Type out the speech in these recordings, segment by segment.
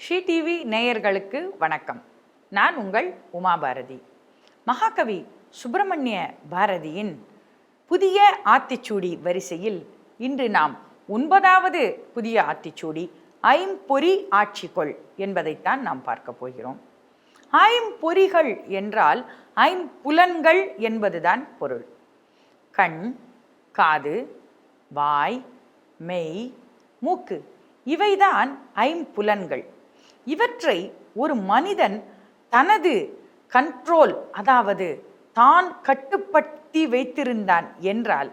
Sri TV நேயர்களுக்கு வணக்கம். நான் உங்கள் உமா பாரதி. மகாகவி சுப்பிரமணிய பாரதியின் புதிய ஆத்திச்சூடி வரிசையில் இன்று நாம் 9வது புதிய ஆத்திச்சூடி ஐம்பொறி ஆட்சிகொள் என்பதைத்தான் நாம் பார்க்க போகிறோம். ஐம்பொறிகள் என்றால் ஐம்புலன்கள் என்பதுதான் பொருள். கண், காது, வாய், மெய், மூக்கு இவைதான் ஐம்புலன்கள். இவற்றை ஒரு மனிதன் தனது கண்ட்ரோல், அதாவது தான் கட்டுப்படுத்தி வைத்திருந்தான் என்றால்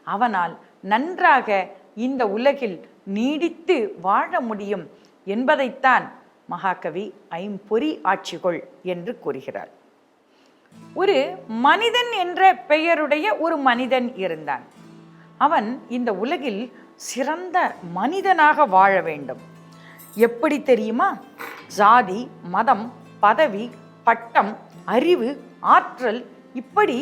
அவனால் நன்றாக இந்த உலகில் நீடித்து வாழ முடியும் என்பதைத்தான் மகாகவி ஐம்பொறி ஆட்சிகொள் என்று கூறுகிறார். ஒரு மனிதன் என்ற பெயருடைய ஒரு மனிதன் இருந்தான். அவன் இந்த உலகில் சிறந்த மனிதனாக வாழ வேண்டும். எப்படி தெரியுமா? ஜாதி, மதம், பதவி, பட்டம், அறிவு, ஆற்றல் இப்படி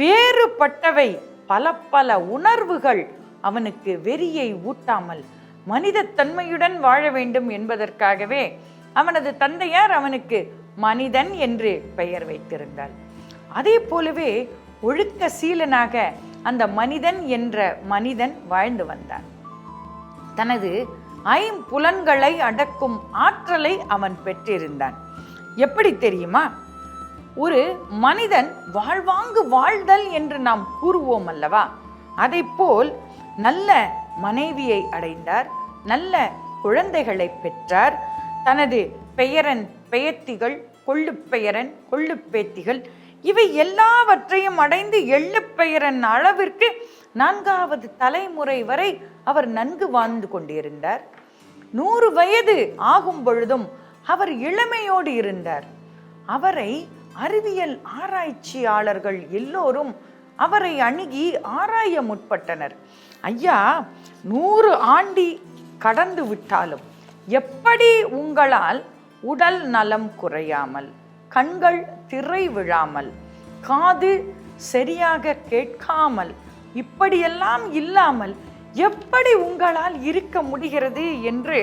வேறுபட்டவை பல பல உணர்வுகள் அவனுக்கு வெறியை ஊட்டாமல் மனிதத்தன்மையுடன் வாழ வேண்டும் என்பதற்காகவே அவனது தந்தையார் அவனுக்கு மனிதன் என்று பெயர் வைத்திருந்தார். அதே போலவே ஒழுக்க சீலனாக அந்த மனிதன் என்ற மனிதன் வாழ்ந்து வந்தான். தனது ஐம்புலன்களை அடக்கும் ஆற்றலை அவன் பெற்றிருந்தான். எப்படி தெரியுமா? ஒரு மனிதன் வாழ்வாங்கு வாழ்தல் என்று நாம் கூறுவோம் அல்லவா? அதை போல் நல்ல மனைவியை அடைந்தார், நல்ல குழந்தைகளை பெற்றார். தனது பெயரன் பெயர்த்திகள், கொள்ளு பெயரன் கொள்ளு பேத்திகள் இவை எல்லாவற்றையும் அடைந்து எள்ளு பெயரன் அளவிற்கு 4வது தலைமுறை வரை அவர் நன்கு வாழ்ந்து கொண்டிருந்தார். 100 வயது ஆகும் பொழுதும் அவர் இளமையோடு இருந்தார். அவரை அறிவியல் ஆராய்ச்சியாளர்கள் எல்லோரும் அவரை அணுகி ஆராய முற்பட்டனர். ஐயா, 100 ஆண்டி கடந்து விட்டாலும் எப்படி உங்களால் உடல் நலம் குறையாமல், கண்கள் திரை விழாமல், காது சரியாக கேட்காமல், இப்படியெல்லாம் இல்லாமல் எப்படி உங்களால் இருக்க முடிகிறது என்று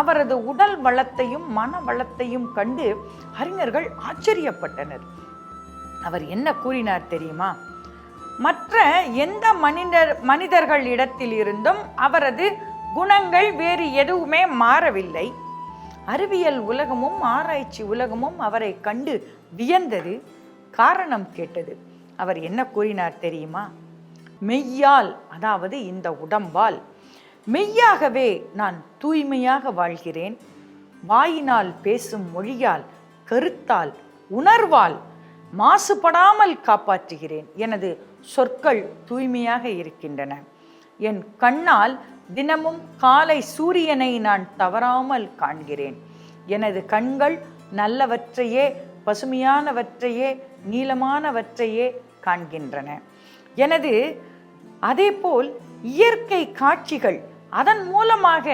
அவரது உடல் வளத்தையும் மன வளத்தையும் கண்டு அறிஞர்கள் ஆச்சரியப்பட்டனர். அவர் என்ன கூறினார் தெரியுமா? மற்ற எந்த மனிதர்கள் இடத்தில் இருந்தும் அவரது குணங்கள் வேறு எதுவுமே மாறவில்லை. அறிவியல் உலகமும் ஆராய்ச்சி உலகமும் அவரை கண்டு வியந்தது. காரணம் கேட்டது. அவர் என்ன கூறினார் தெரியுமா? மெய்யால், அதாவது இந்த உடம்பால் மெய்யாகவே நான் தூய்மையாக வாழ்கிறேன். வாயினால் பேசும் மொழியால், கருத்தால், உணர்வால் மாசுபடாமல் காப்பாற்றுகிறேன். எனது சொற்கள் தூய்மையாக இருக்கின்றன. என் கண்ணால் தினமும் காலை சூரியனை நான் தவறாமல் காண்கிறேன். எனது கண்கள் நல்லவற்றையே, பசுமையானவற்றையே, நீளமானவற்றையே காண்கின்றன. எனது அதேபோல் இயற்கை காட்சிகள், அதன் மூலமாக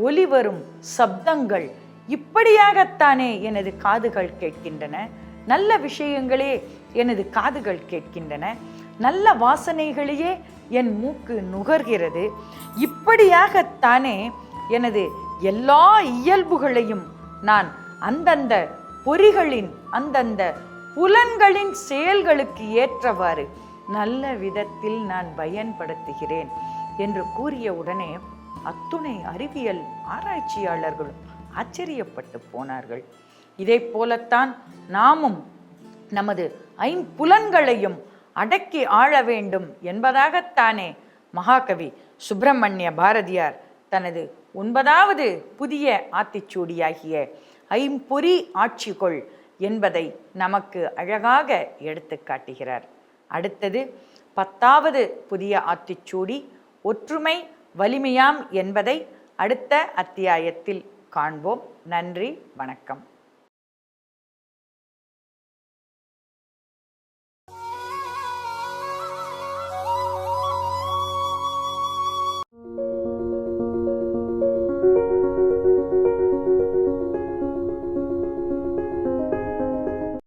ஒலிவரும் சப்தங்கள் இப்படியாகத்தானே எனது காதுகள் கேட்கின்றன. நல்ல விஷயங்களே எனது காதுகள் கேட்கின்றன. நல்ல வாசனைகளையே என் மூக்கு நுகர்கிறது. இப்படியாகத்தானே எனது எல்லா இயல்புகளையும் நான் அந்தந்த பொறிகளின், அந்தந்த புலன்களின் செயல்களுக்கு ஏற்றவாறு நல்ல விதத்தில் நான் பயன்படுத்துகிறேன் என்று கூறிய உடனே அத்துணை அறிவியல் ஆராய்ச்சியாளர்களும் ஆச்சரியப்பட்டு போனார்கள். இதை போலத்தான் நாமும் நமது ஐம்புலன்களையும் அடக்கி ஆள வேண்டும் என்பதாகத்தானே மகாகவி சுப்பிரமணிய பாரதியார் தனது 9வது புதிய ஆத்திச்சூடியாகிய ஐம்பொறி ஆட்சிகொள் என்பதை நமக்கு அழகாக எடுத்து காட்டுகிறார். அடுத்தது 10வது புதிய ஆத்திச்சூடி ஒற்றுமை வலிமையாம் என்பதை அடுத்த அத்தியாயத்தில் காண்போம். நன்றி, வணக்கம்.